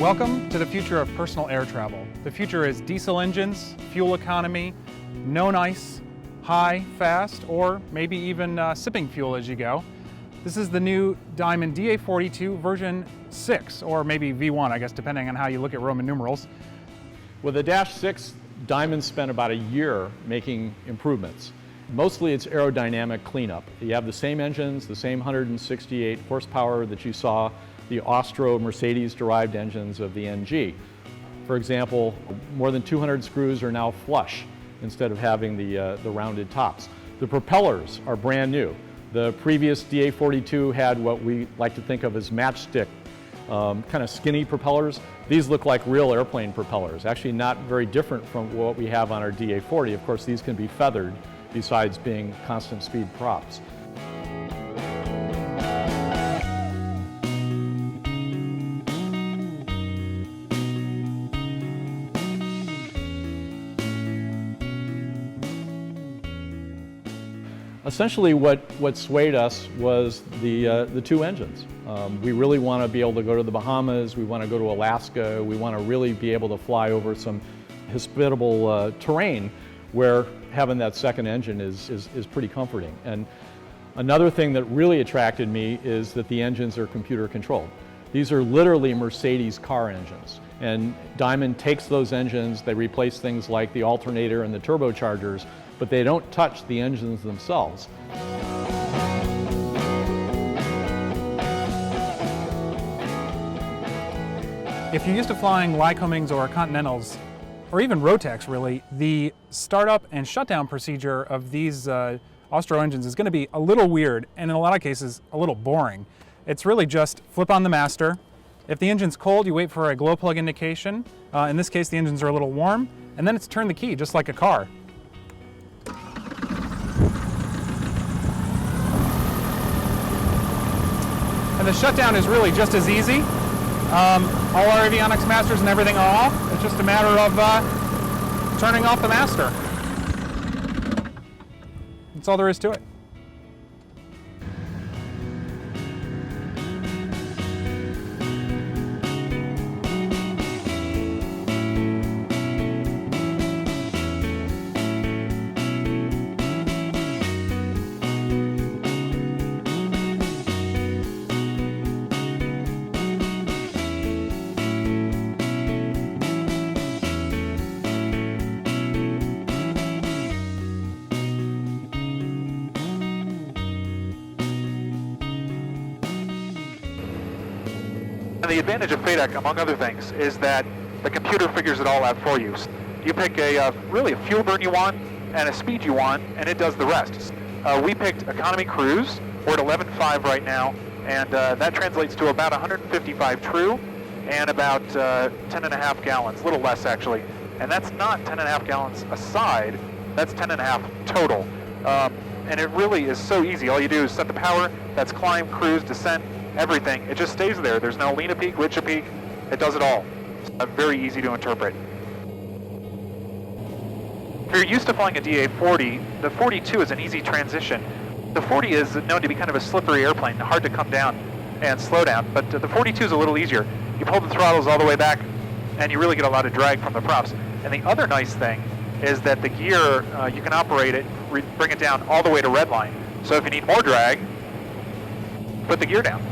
Welcome to the future of personal air travel. The future is diesel engines, fuel economy, no nice, high, fast, or maybe even sipping fuel as you go. This is the new Diamond DA-42 version 6, or maybe V1, I guess, depending on how you look at Roman numerals. With the Dash 6, Diamond spent about a year making improvements. Mostly it's aerodynamic cleanup. You have the same engines, the same 168 horsepower that you saw the Austro Mercedes-derived engines of the NG. For example, more than 200 screws are now flush instead of having the rounded tops. The propellers are brand new. The previous DA-42 had what we like to think of as matchstick, kind of skinny propellers. These look like real airplane propellers, actually not very different from what we have on our DA-40. Of course, these can be feathered besides being constant speed props. Essentially what swayed us was the two engines. We really want to be able to go to the Bahamas, we want to go to Alaska, we want to really be able to fly over some hospitable terrain where having that second engine is pretty comforting. And another thing that really attracted me is that the engines are computer controlled. These are literally Mercedes car engines. And Diamond takes those engines, they replace things like the alternator and the turbochargers, but they don't touch the engines themselves. If you're used to flying Lycomings or Continentals, or even Rotax really, the startup and shutdown procedure of these Austro engines is going to be a little weird, and in a lot of cases, a little boring. It's really just flip on the master. If the engine's cold, you wait for a glow plug indication. In this case, the engines are a little warm, and then it's turn the key, just like a car. And the shutdown is really just as easy. All our avionics masters and everything are off. It's just a matter of turning off the master. That's all there is to it. And the advantage of FADEC, among other things, is that the computer figures it all out for you. You pick really a fuel burn you want and a speed you want, and it does the rest. We picked economy cruise. We're at 11.5 right now, and that translates to about 155 true and about 10.5 gallons, a little less actually. And that's not 10.5 gallons aside, that's 10.5 total. And it really is so easy. All you do is set the power, that's climb, cruise, descent, everything. It just stays there. There's no lean a peak, glitch a peak. It does it all. It's very easy to interpret. If you're used to flying a DA-40, the 42 is an easy transition. The 40 is known to be kind of a slippery airplane, hard to come down and slow down, but the 42 is a little easier. You pull the throttles all the way back, and you really get a lot of drag from the props. And the other nice thing is that the gear, you can operate it, bring it down all the way to redline. So if you need more drag, put the gear down.